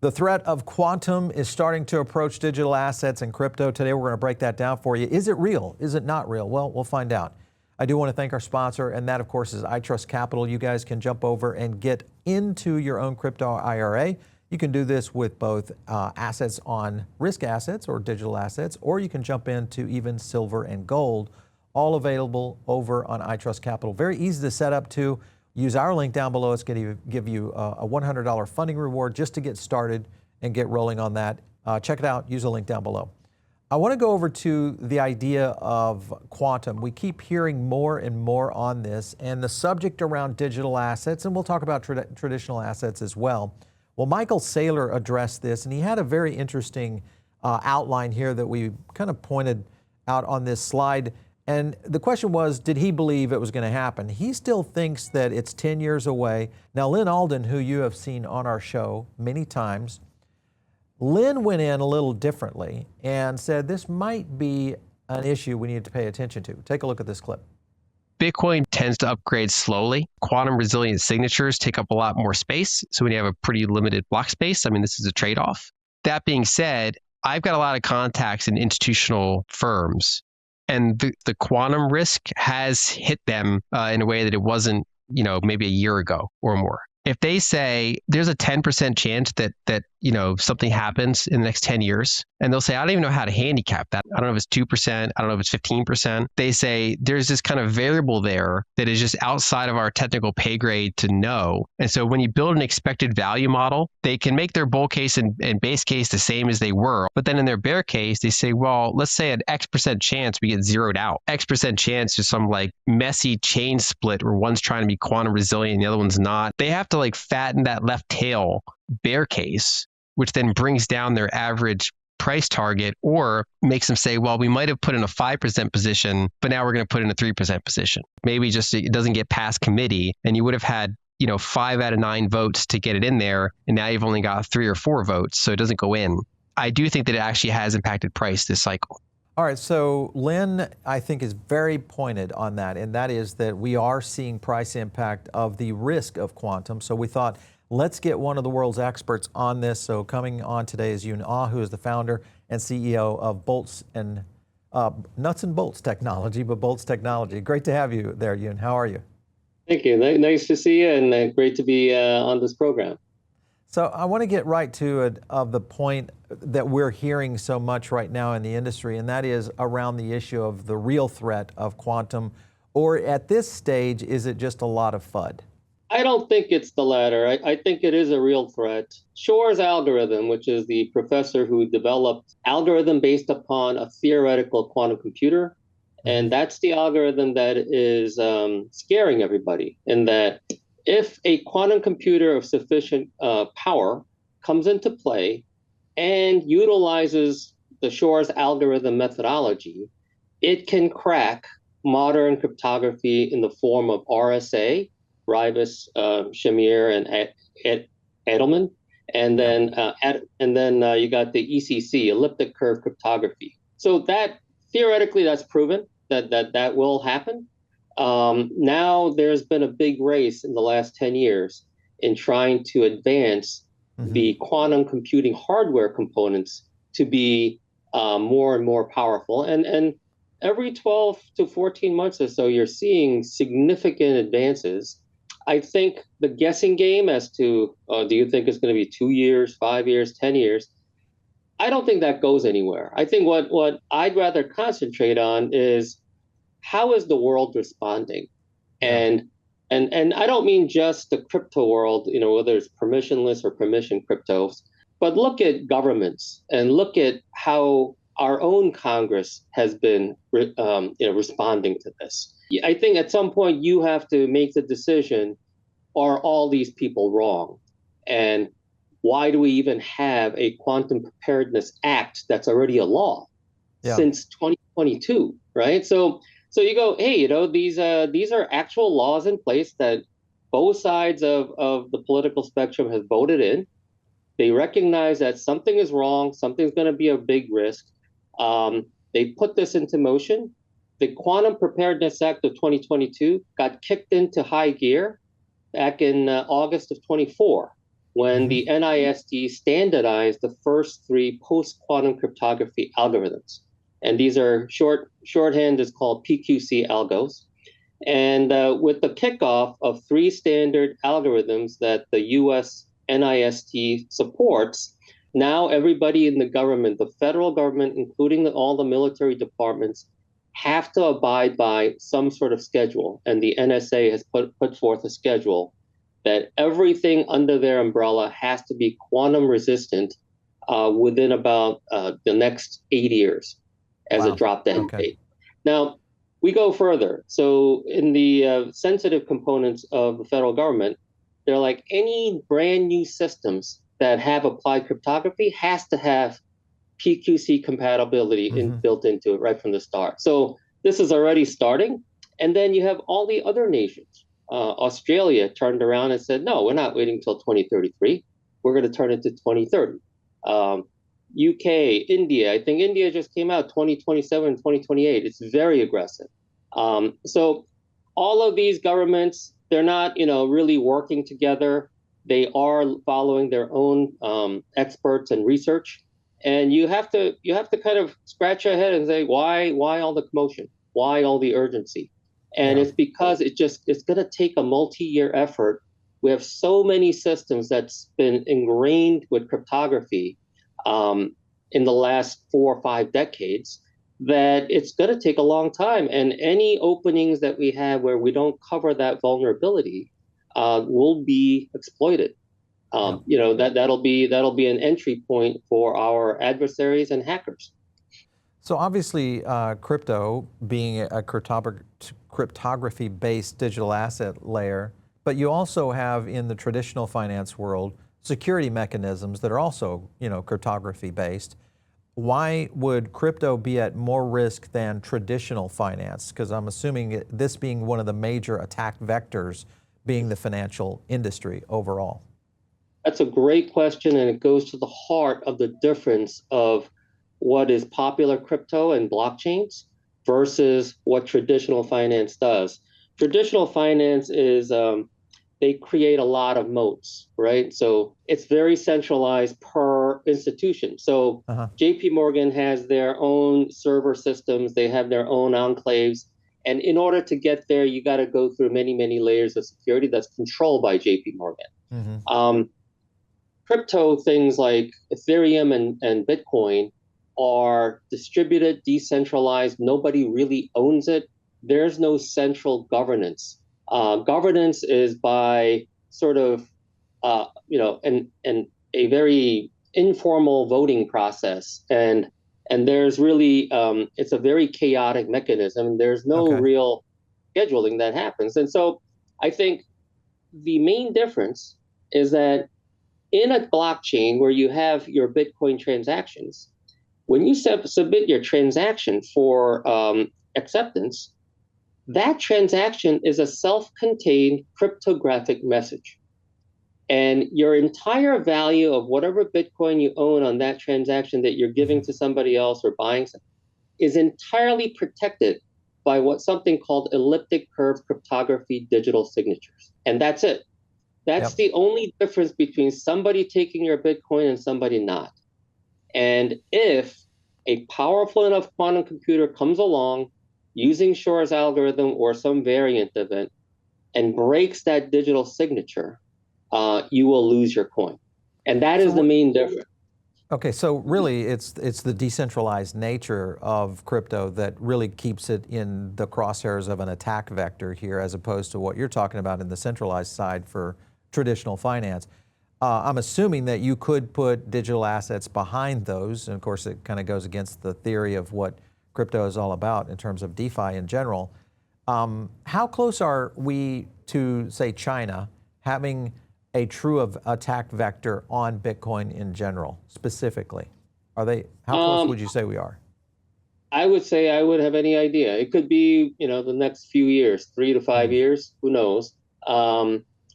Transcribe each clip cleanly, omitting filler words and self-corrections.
The threat of quantum is starting to approach digital assets and crypto. Today, we're going to break that down for you. Is it real? Is it not real? Well, we'll find out. I do want to thank our sponsor, and that, of course, is iTrust Capital. You guys can jump over and get into your own crypto IRA. You can do this with both assets on risk assets or digital assets, or you can jump into even silver and gold, all available over on iTrust Capital. Very easy to set up too. Use our link down below. It's going to give you a $100 funding reward just to get started and get rolling on that. Check it out. Use the link down below. I want to go over to the idea of quantum. We keep hearing more and more on this and the subject around digital assets, and we'll talk about traditional assets as well. Well, Michael Saylor addressed this, and he had a very interesting outline here that we kind of pointed out on this slide. And the question was, did he believe it was going to happen? He still thinks that it's 10 years away. Now, Lyn Alden, who you have seen on our show many times, Lyn went in a little differently and said this might be an issue we need to pay attention to. Take a look at this clip. Bitcoin tends to upgrade slowly. Quantum resilient signatures take up a lot more space. So when you have a pretty limited block space, I mean, this is a trade-off. That being said, I've got a lot of contacts in institutional firms, and the quantum risk has hit them in a way that it wasn't, maybe a year ago or more. If they say there's a 10% chance that something happens in the next 10 years, and they'll say, I don't even know how to handicap that. I don't know if it's 2%. I don't know if it's 15%. They say there's this kind of variable there that is just outside of our technical pay grade to know. And so when you build an expected value model, they can make their bull case and base case the same as they were. But then in their bear case, they say, well, let's say an X% chance we get zeroed out. X% chance is some like messy chain split where one's trying to be quantum resilient and the other one's not. They have to fatten that left tail bear case, which then brings down their average price target or makes them say, well, we might have put in a 5% position, but now we're going to put in a 3% position. Maybe just it doesn't get past committee, and you would have had 5 out of 9 votes to get it in there, and now you've only got 3 or 4 votes, so it doesn't go in. I do think that it actually has impacted price this cycle. All right, so Lyn, I think, is very pointed on that, and that is that we are seeing price impact of the risk of quantum. So we thought, let's get one of the world's experts on this. So coming on today is Yoon Auh, who is the founder and CEO of Bolts and Nuts and Bolts Technology, but Bolts Technology. Great to have you there, Yoon. How are you? Thank you. Nice to see you, and great to be on this program. So I want to get right to it, of the point that we're hearing so much right now in the industry, and that is around the issue of the real threat of quantum, or at this stage, is it just a lot of FUD? I don't think it's the latter. I think it is a real threat. Shor's algorithm, which is the professor who developed algorithm based upon a theoretical quantum computer, and that's the algorithm that is scaring everybody, in that if a quantum computer of sufficient power comes into play and utilizes the Shor's algorithm methodology, it can crack modern cryptography in the form of RSA, Ribus, Shamir, and Edelman, and then you got the ECC, elliptic curve cryptography. So that theoretically, that's proven that will happen. Now there's been a big race in the last 10 years in trying to advance the quantum computing hardware components to be more and more powerful. And every 12 to 14 months or so, you're seeing significant advances. I think the guessing game as to, do you think it's going to be 2 years, 5 years, 10 years? I don't think that goes anywhere. I think what I'd rather concentrate on is, how is the world responding? And I don't mean just the crypto world, whether it's permissionless or permission cryptos, but look at governments and look at how our own Congress has been responding to this. I think at some point you have to make the decision, are all these people wrong? And why do we even have a Quantum Preparedness Act that's already a law since 2022, right? So you go, hey, these are actual laws in place that both sides of the political spectrum have voted in. They recognize that something is wrong, something's going to be a big risk. They put this into motion. The Quantum Preparedness Act of 2022 got kicked into high gear back in August of 24. when the NIST standardized the first three post-quantum cryptography algorithms. And these are shorthand is called PQC algos. And with the kickoff of three standard algorithms that the US NIST supports, now everybody in the government, the federal government, including all the military departments, have to abide by some sort of schedule. And the NSA has put forth a schedule that everything under their umbrella has to be quantum resistant within about the next 8 years as a drop-dead date. Now, we go further. So in the sensitive components of the federal government, they're like any brand new systems that have applied cryptography has to have PQC compatibility built into it right from the start. So this is already starting. And then you have all the other nations. Australia turned around and said, no, we're not waiting until 2033. We're going to turn it to 2030. UK, India, I think India just came out 2027, 2028. It's very aggressive. So all of these governments, they're not, really working together. They are following their own experts and research. And you have to kind of scratch your head and say, why all the commotion? Why all the urgency? And it's because it's going to take a multi-year effort. We have so many systems that's been ingrained with cryptography in the last 4 or 5 decades that it's going to take a long time. And any openings that we have where we don't cover that vulnerability will be exploited. That'll be an entry point for our adversaries and hackers. So obviously, crypto being a cryptography-based digital asset layer, but you also have in the traditional finance world security mechanisms that are also, cryptography-based. Why would crypto be at more risk than traditional finance? Because I'm assuming this being one of the major attack vectors being the financial industry overall. That's a great question, and it goes to the heart of the difference of what is popular crypto and blockchains versus what traditional finance does. Traditional finance is they create a lot of moats, right? So it's very centralized per institution. So JP Morgan has their own server systems, they have their own enclaves. And in order to get there, you got to go through many, many layers of security that's controlled by JP Morgan. Crypto things like Ethereum and Bitcoin are distributed, decentralized. Nobody really owns it. There's no central governance. Governance is by sort of, a very informal voting process. And there's really, it's a very chaotic mechanism. There's no real scheduling that happens. And so I think the main difference is that in a blockchain where you have your Bitcoin transactions, when you submit your transaction for acceptance, that transaction is a self-contained cryptographic message. And your entire value of whatever Bitcoin you own on that transaction that you're giving to somebody else or buying something is entirely protected by something called elliptic curve cryptography digital signatures. And that's it. That's the only difference between somebody taking your Bitcoin and somebody not. And if a powerful enough quantum computer comes along using Shor's algorithm or some variant of it and breaks that digital signature, you will lose your coin. And that is the main difference. Okay, so really it's the decentralized nature of crypto that really keeps it in the crosshairs of an attack vector here, as opposed to what you're talking about in the centralized side for traditional finance. I'm assuming that you could put digital assets behind those, and of course it kind of goes against the theory of what crypto is all about in terms of DeFi in general. How close are we to, say, China having a true attack vector on Bitcoin in general, specifically? How close would you say we are? I would say I would have any idea. It could be, the next few years, 3 to 5 years, who knows?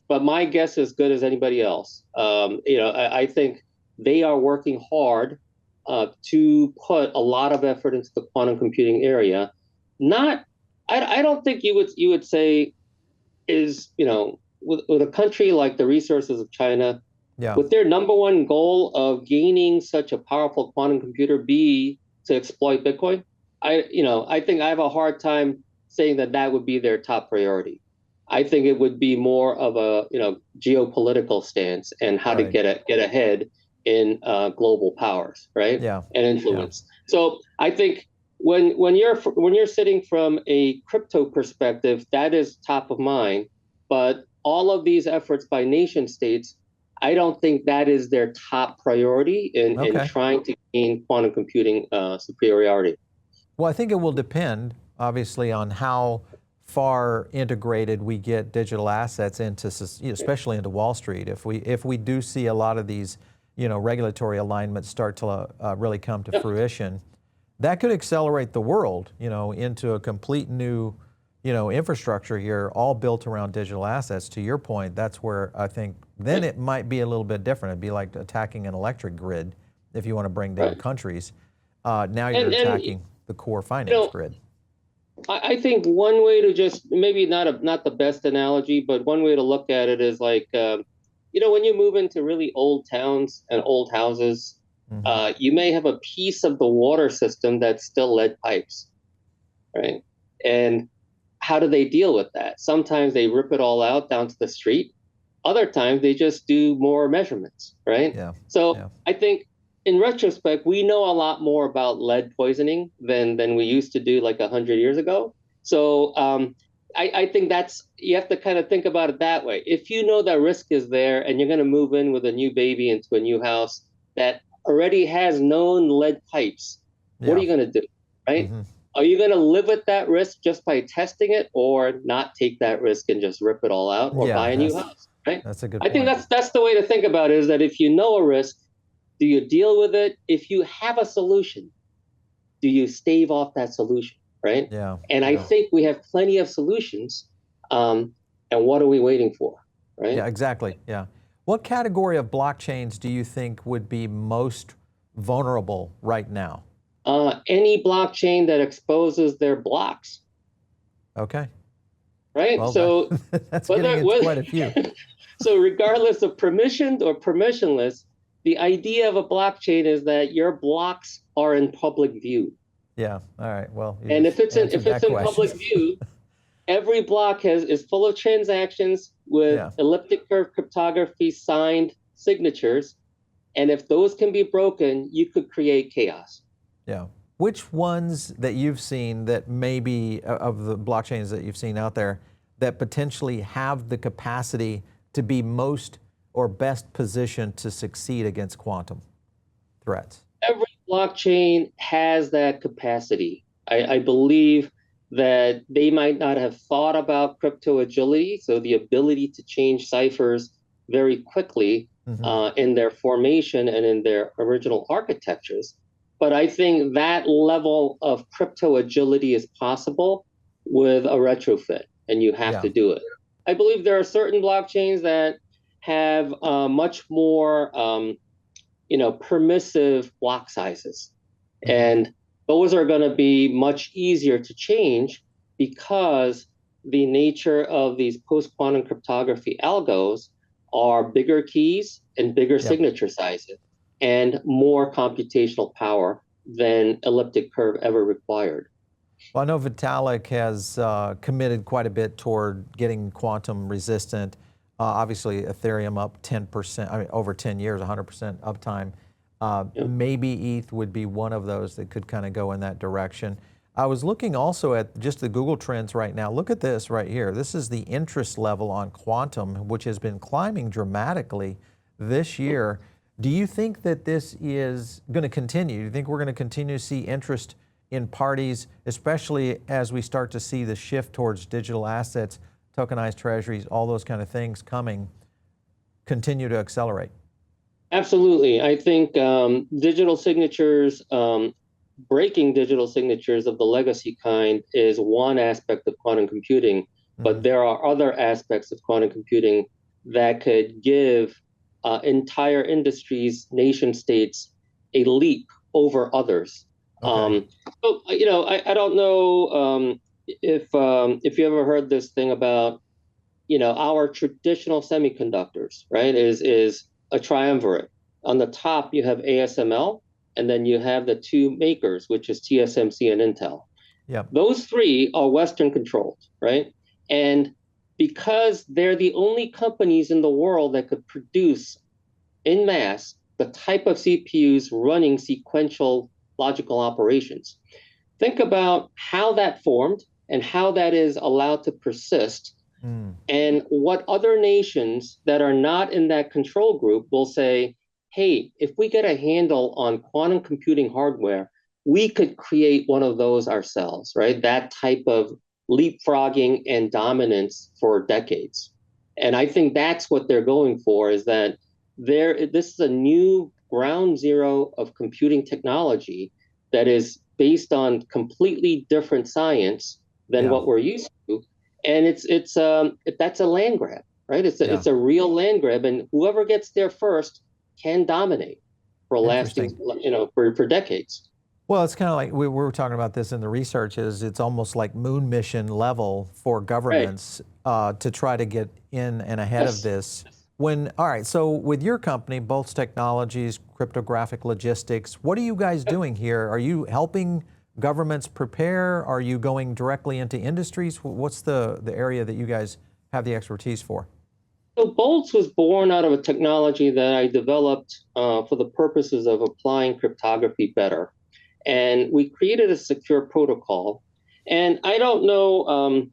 But my guess is as good as anybody else. I think they are working hard to put a lot of effort into the quantum computing area. I don't think you would say is, with a country like the resources of China, Yeah. Would their number one goal of gaining such a powerful quantum computer be to exploit Bitcoin? I think I have a hard time saying that that would be their top priority. I think it would be more of a geopolitical stance and how to Right. get ahead in global powers, right? Yeah. And influence. So I think when you're sitting from a crypto perspective, that is top of mind. But all of these efforts by nation states, I don't think that is their top priority in Okay. trying to gain quantum computing superiority. Well, I think it will depend, obviously, on how far integrated we get digital assets into, especially into Wall Street. If we do see a lot of these, regulatory alignments start to really come to fruition, that could accelerate the world, into a complete new, infrastructure here, all built around digital assets. To your point, that's where I think then it might be a little bit different. It'd be like attacking an electric grid if you want to bring down countries. Now you're attacking the core finance grid. I think one way to just maybe not the best analogy, but one way to look at it is like when you move into really old towns and old houses, you may have a piece of the water system that's still lead pipes, right? And how do they deal with that? Sometimes they rip it all out down to the street. Other times they just do more measurements, right? Yeah. So I think in retrospect, we know a lot more about lead poisoning than we used to do like 100 years ago. So I think you have to kind of think about it that way. If you know that risk is there and you're going to move in with a new baby into a new house that already has known lead pipes, what are you going to do, right? Are you going to live with that risk just by testing it, or not take that risk and just rip it all out, or buy a new house, right? That's a good point. I think that's the way to think about it, is that if you know a risk, do you deal with it? If you have a solution, do you stave off that solution, right? Yeah. And I think we have plenty of solutions. And what are we waiting for, right? Yeah, exactly. Yeah. What category of blockchains do you think would be most vulnerable right now? Any blockchain that exposes their blocks. Okay. Right? Well, so that's getting into quite a few. So regardless of permissioned or permissionless, the idea of a blockchain is that your blocks are in public view. Yeah. All right. Well, and if it's in public view, every block is full of transactions with elliptic curve cryptography signed signatures. And if those can be broken, you could create chaos. Yeah. Which ones that you've seen that maybe of the blockchains that you've seen out there that potentially have the capacity to be most or best positioned to succeed against quantum threats? Every blockchain has that capacity. I believe that they might not have thought about crypto agility, so the ability to change ciphers very quickly in their formation and in their original architectures. But I think that level of crypto agility is possible with a retrofit, and you have to do it. I believe there are certain blockchains that have much more, permissive block sizes. And those are going to be much easier to change because the nature of these post-quantum cryptography algos are bigger keys and bigger signature sizes and more computational power than elliptic curve ever required. Well, I know Vitalik has committed quite a bit toward getting quantum resistant. Obviously, Ethereum up 10%, over 10 years, 100% uptime. Maybe ETH would be one of those that could kind of go in that direction. I was looking also at just the Google Trends right now. Look at this right here. This is the interest level on quantum, which has been climbing dramatically this year. Do you think that this is going to continue? Do you think we're going to continue to see interest in parties, especially as we start to see the shift towards digital assets, tokenized treasuries, all those kind of things coming, continue to accelerate? Absolutely. I think digital signatures, breaking digital signatures of the legacy kind is one aspect of quantum computing, but there are other aspects of quantum computing that could give entire industries, nation states, a leap over others. Okay. So, I don't know if you ever heard this thing about, our traditional semiconductors, right? Is a triumvirate. On the top, you have ASML, and then you have the two makers, which is TSMC and Intel. Yep. Those three are Western controlled, right? And because they're the only companies in the world that could produce in mass the type of CPUs running sequential logical operations. Think about how that formed and how that is allowed to persist, and what other nations that are not in that control group will say, hey, if we get a handle on quantum computing hardware, we could create one of those ourselves, right? That type of leapfrogging and dominance for decades. And I think that's what they're going for, is that this is a new ground zero of computing technology that is based on completely different science than what we're used to. And that's a land grab, right? It's a real land grab, and whoever gets there first can dominate for lasting, for decades. Well, it's kind of like we were talking about this in the research. It's almost like moon mission level for governments to try to get in and ahead of this. All right, so with your company, Boltz Technologies, Cryptographic Logistics, what are you guys doing here? Are you helping governments prepare? Are you going directly into industries? What's the area that you guys have the expertise for? So Boltz was born out of a technology that I developed for the purposes of applying cryptography better. And we created a secure protocol. And I don't know,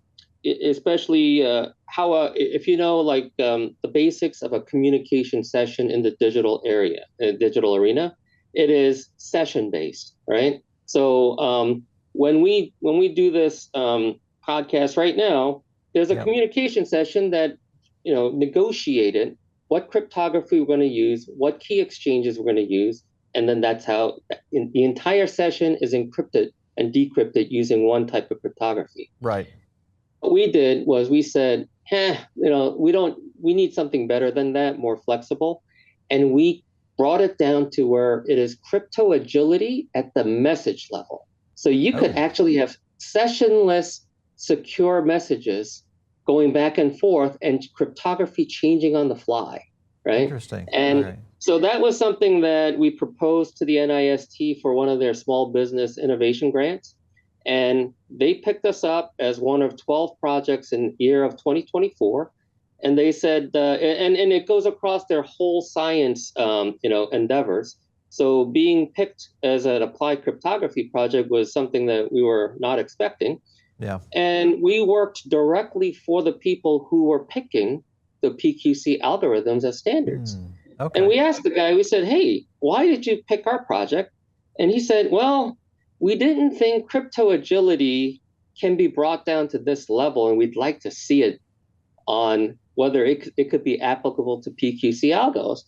especially how, if you know, like the basics of a communication session in the digital arena, it is session based, right? So when we do this podcast right now, there's a communication session that negotiated what cryptography we're going to use, what key exchanges we're going to use, and then that's how the entire session is encrypted and decrypted using one type of cryptography. Right. What we did was we said, we need something better than that, more flexible, and we brought it down to where it is crypto agility at the message level. So you could actually have sessionless secure messages going back and forth and cryptography changing on the fly, right? Interesting. And so that was something that we proposed to the NIST for one of their small business innovation grants. And they picked us up as one of 12 projects in the year of 2024. And they said, and it goes across their whole science, endeavors. So being picked as an applied cryptography project was something that we were not expecting. Yeah. And we worked directly for the people who were picking the PQC algorithms as standards. Okay. And we asked the guy, we said, hey, why did you pick our project? And he said, well, we didn't think crypto agility can be brought down to this level, and we'd like to see it on whether it could be applicable to PQC algos.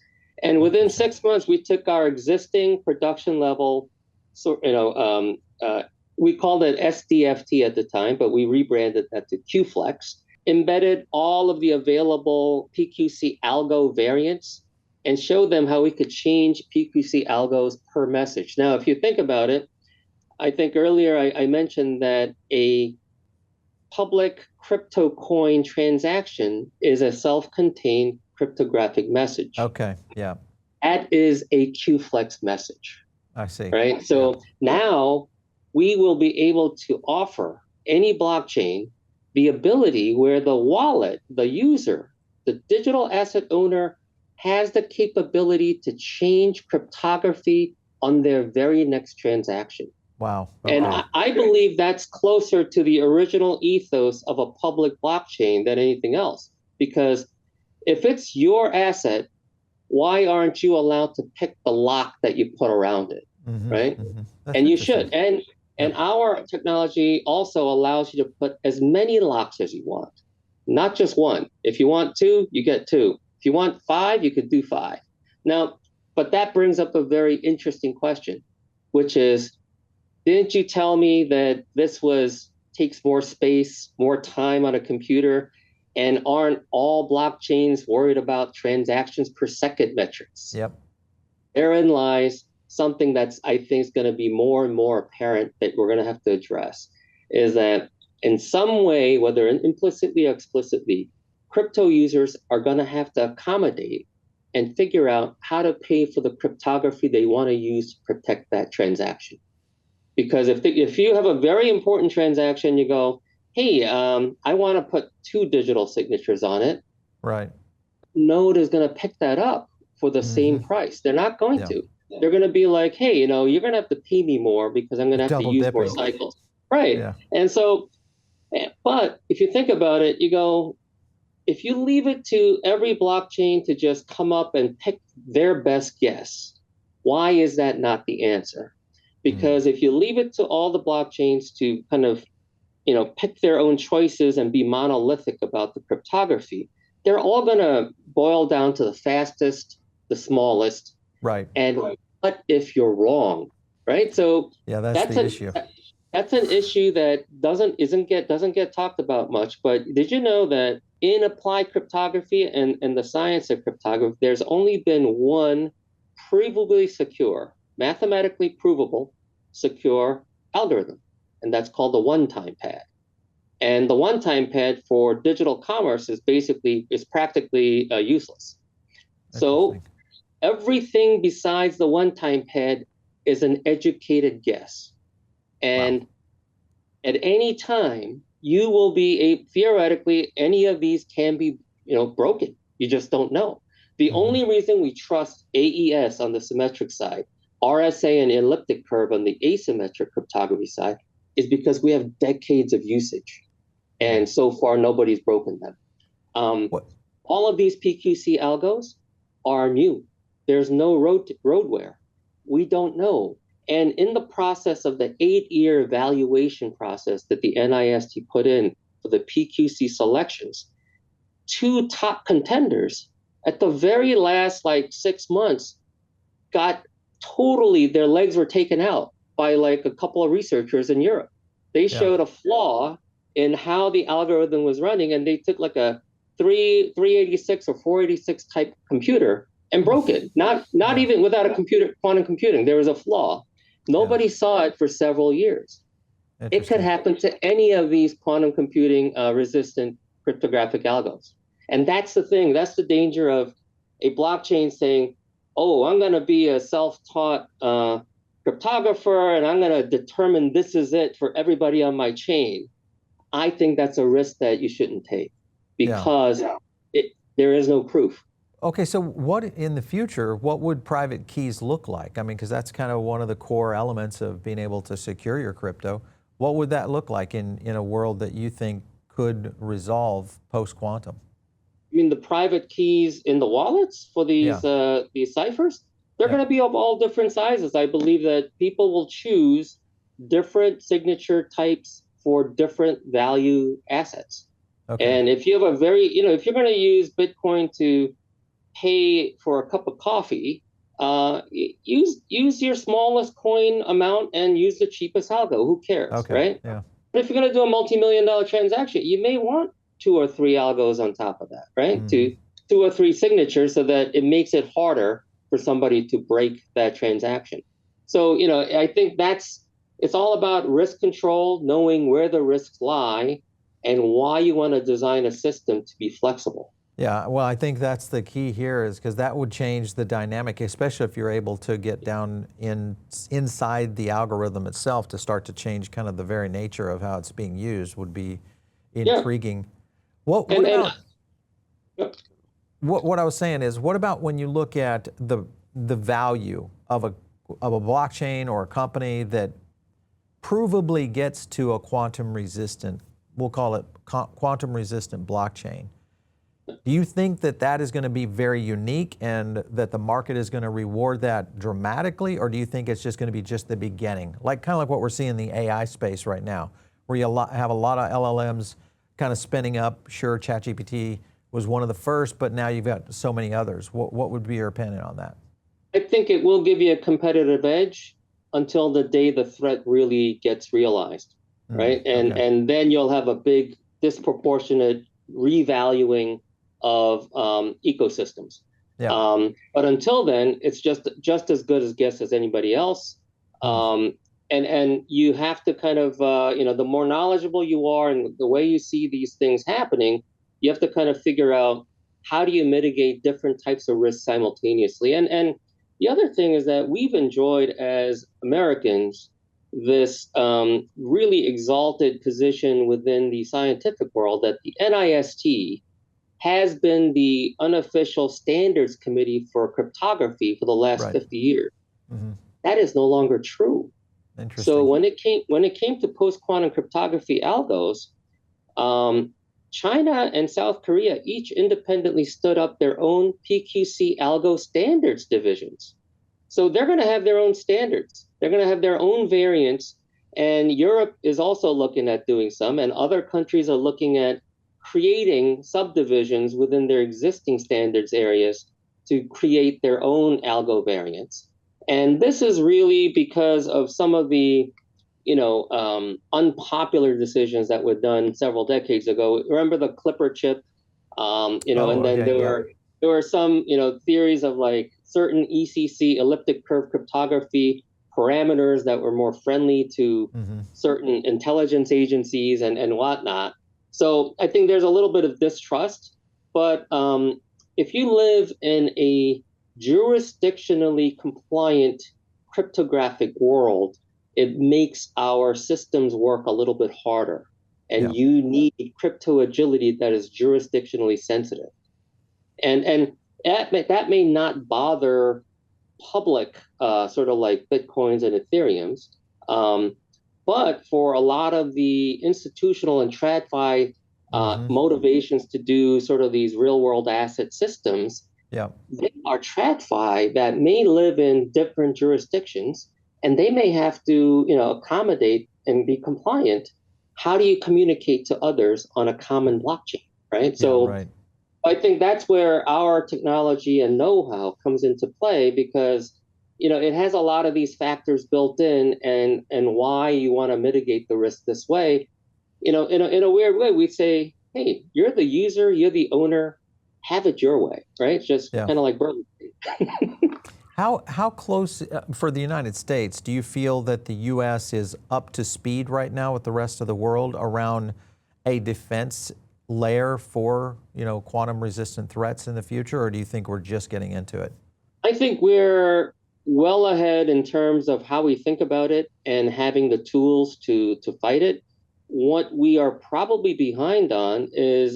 And within 6 months, we took our existing production level, we called it SDFT at the time, but we rebranded that to QFlex, embedded all of the available PQC algo variants, and showed them how we could change PQC algos per message. Now, if you think about it, I think earlier I mentioned that a public crypto coin transaction is a self-contained cryptographic message. Okay, yeah. That is a QFlex message. I see. Right? So now we will be able to offer any blockchain the ability where the wallet, the user, the digital asset owner has the capability to change cryptography on their very next transaction. Wow. Okay. And I believe that's closer to the original ethos of a public blockchain than anything else. Because if it's your asset, why aren't you allowed to pick the lock that you put around it, right? And you should. And our technology also allows you to put as many locks as you want, not just one. If you want 2, you get 2. If you want 5, you could do 5. Now, but that brings up a very interesting question, which is, didn't you tell me that this takes more space, more time on a computer, and aren't all blockchains worried about transactions per second metrics? Yep. Therein lies something that's, I think, is going to be more and more apparent that we're going to have to address, is that in some way, whether implicitly or explicitly, crypto users are going to have to accommodate and figure out how to pay for the cryptography they want to use to protect that transaction. Because if you have a very important transaction, you go, hey, I want to put 2 digital signatures on it. Right. Node is going to pick that up for the same price. They're not going to. They're going to be like, hey, you're going to have to pay me more because I'm going to have to use more cycles. Right. Yeah. And so, but if you think about it, you go, if you leave it to every blockchain to just come up and pick their best guess, why is that not the answer? Because if you leave it to all the blockchains to kind of, pick their own choices and be monolithic about the cryptography, they're all going to boil down to the fastest, the smallest. Right. And what if you're wrong, right? So yeah, that's the issue. That's an issue that doesn't get talked about much. But did you know that in applied cryptography and the science of cryptography, there's only been one provably secure, mathematically provable, secure algorithm, and that's called the one-time pad. And the one-time pad for digital commerce is practically useless. So everything besides the one-time pad is an educated guess. And at any time, you will be theoretically, any of these can be, broken. You just don't know. The only reason we trust AES on the symmetric side, RSA and elliptic curve on the asymmetric cryptography side, is because we have decades of usage. And so far, nobody's broken them. All of these PQC algos are new. There's no roadware. We don't know. And in the process of the 8-year evaluation process that the NIST put in for the PQC selections, 2 top contenders at the very last 6 months got their legs were taken out by a couple of researchers in Europe. They showed a flaw in how the algorithm was running, and they took a 386 or 486 type computer and broke it. Not even without quantum computing. There was a flaw. Nobody saw it for several years. It could happen to any of these quantum computing resistant cryptographic algos. And that's the thing. That's the danger of a blockchain saying, oh, I'm going to be a self-taught cryptographer, and I'm going to determine this is it for everybody on my chain. I think that's a risk that you shouldn't take because there is no proof. Okay, so what in the future, what would private keys look like? I mean, because that's kind of one of the core elements of being able to secure your crypto. What would that look like in a world that you think could resolve post-quantum? I mean, the private keys in the wallets for these ciphers, they're going to be of all different sizes. I believe that people will choose different signature types for different value assets. Okay. And if you have a very, if you're going to use Bitcoin to pay for a cup of coffee, use your smallest coin amount and use the cheapest algo. Who cares, right? Yeah. But if you're going to do a multi-million-dollar transaction, you may want 2 or 3 algos on top of that, right? 2 or 3 signatures so that it makes it harder for somebody to break that transaction. So, I think it's all about risk control, knowing where the risks lie and why you want to design a system to be flexible. Yeah, well, I think that's the key here is because that would change the dynamic, especially if you're able to get down inside the algorithm itself to start to change kind of the very nature of how it's being used would be intriguing. What I was saying is, what about when you look at the value of a blockchain or a company that provably gets to a quantum resistant, we'll call it quantum resistant blockchain? Do you think that is going to be very unique and that the market is going to reward that dramatically, or do you think it's just going to be just the beginning? Kind of like what we're seeing in the AI space right now, where you have a lot of LLMs kind of spinning up. Sure, ChatGPT was one of the first, but now you've got so many others. What would be your opinion on that? I think it will give you a competitive edge until the day the threat really gets realized, right? And then you'll have a big disproportionate revaluing of ecosystems. Yeah. But until then, it's just as good as guess as anybody else. And you have to kind of, the more knowledgeable you are and the way you see these things happening, you have to kind of figure out how do you mitigate different types of risks simultaneously? And the other thing is that we've enjoyed as Americans this really exalted position within the scientific world that the NIST has been the unofficial standards committee for cryptography for the last 50 years. Mm-hmm. That is no longer true. Interesting. So when it came to post-quantum cryptography algos, China and South Korea each independently stood up their own PQC algo standards divisions. So they're going to have their own standards. They're going to have their own variants. And Europe is also looking at doing some, and other countries are looking at creating subdivisions within their existing standards areas to create their own algo variants. And this is really because of some of the unpopular decisions that were done several decades ago. Remember the Clipper chip? There were some, theories of like certain ECC elliptic curve cryptography parameters that were more friendly to certain intelligence agencies and whatnot. So I think there's a little bit of distrust, but if you live in a jurisdictionally compliant cryptographic world, it makes our systems work a little bit harder. And you need crypto agility that is jurisdictionally sensitive. And that may not bother public, sort of like Bitcoins and Ethereums. But for a lot of the institutional and TradFi motivations to do sort of these real world asset systems, they are TradFi that may live in different jurisdictions, and they may have to, accommodate and be compliant. How do you communicate to others on a common blockchain, right? I think that's where our technology and know-how comes into play, because it has a lot of these factors built in, and why you want to mitigate the risk this way. In a weird way, we say, hey, you're the user, you're the owner, have it your way, right? Just kind of like Burger King. How close, for the United States, do you feel that the U.S. is up to speed right now with the rest of the world around a defense layer for, quantum resistant threats in the future, or do you think we're just getting into it? I think we're well ahead in terms of how we think about it and having the tools to fight it. What we are probably behind on is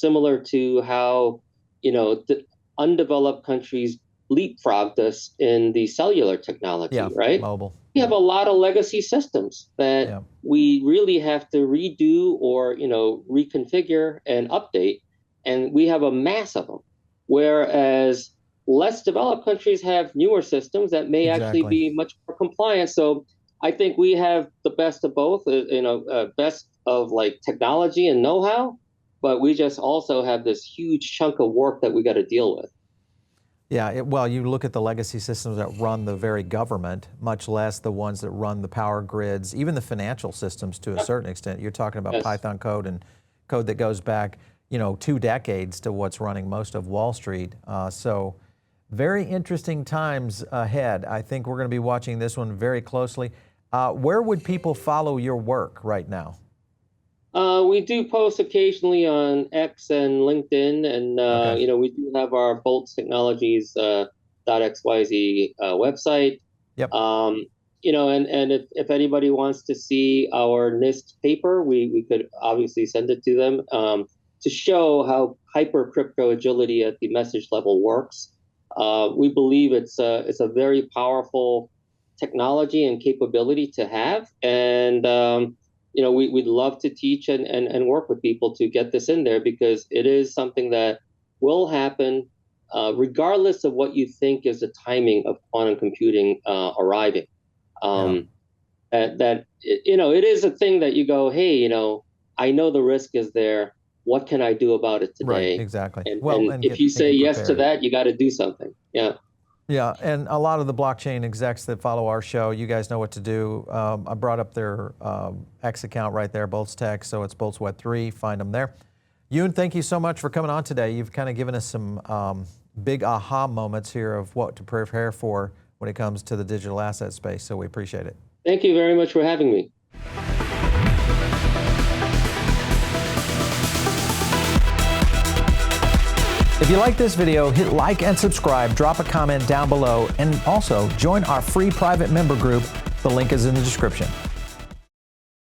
similar to how, the undeveloped countries leapfrogged us in the cellular technology, right? Mobile. We have a lot of legacy systems that we really have to redo or, reconfigure and update. And we have a mass of them. Whereas less developed countries have newer systems that may actually be much more compliant. So I think we have the best of both, best of like technology and know-how, but we just also have this huge chunk of work that we got to deal with. Yeah, well, you look at the legacy systems that run the very government, much less the ones that run the power grids, even the financial systems to a certain extent. You're talking about Python code and code that goes back, 2 decades to what's running most of Wall Street. So very interesting times ahead. I think we're going to be watching this one very closely. Where would people follow your work right now? We do post occasionally on X and LinkedIn, and we do have our Boltz Technologies .xyz website. Yep. And if anybody wants to see our NIST paper, we could obviously send it to them to show how hyper crypto agility at the message level works. We believe it's a very powerful technology and capability to have, and we'd love to teach and work with people to get this in there, because it is something that will happen regardless of what you think is the timing of quantum computing arriving. It is a thing that you go, hey, I know the risk is there. What can I do about it today? Right, exactly. And if you say yes to that, you got to do something. Yeah. Yeah, and a lot of the blockchain execs that follow our show, you guys know what to do. I brought up their X account right there, Boltz Tech, so it's Boltz Web 3, find them there. Yoon, thank you so much for coming on today. You've kind of given us some big aha moments here of what to prepare for when it comes to the digital asset space, so we appreciate it. Thank you very much for having me. If you like this video, hit like and subscribe, drop a comment down below, and also join our free private member group. The link is in the description.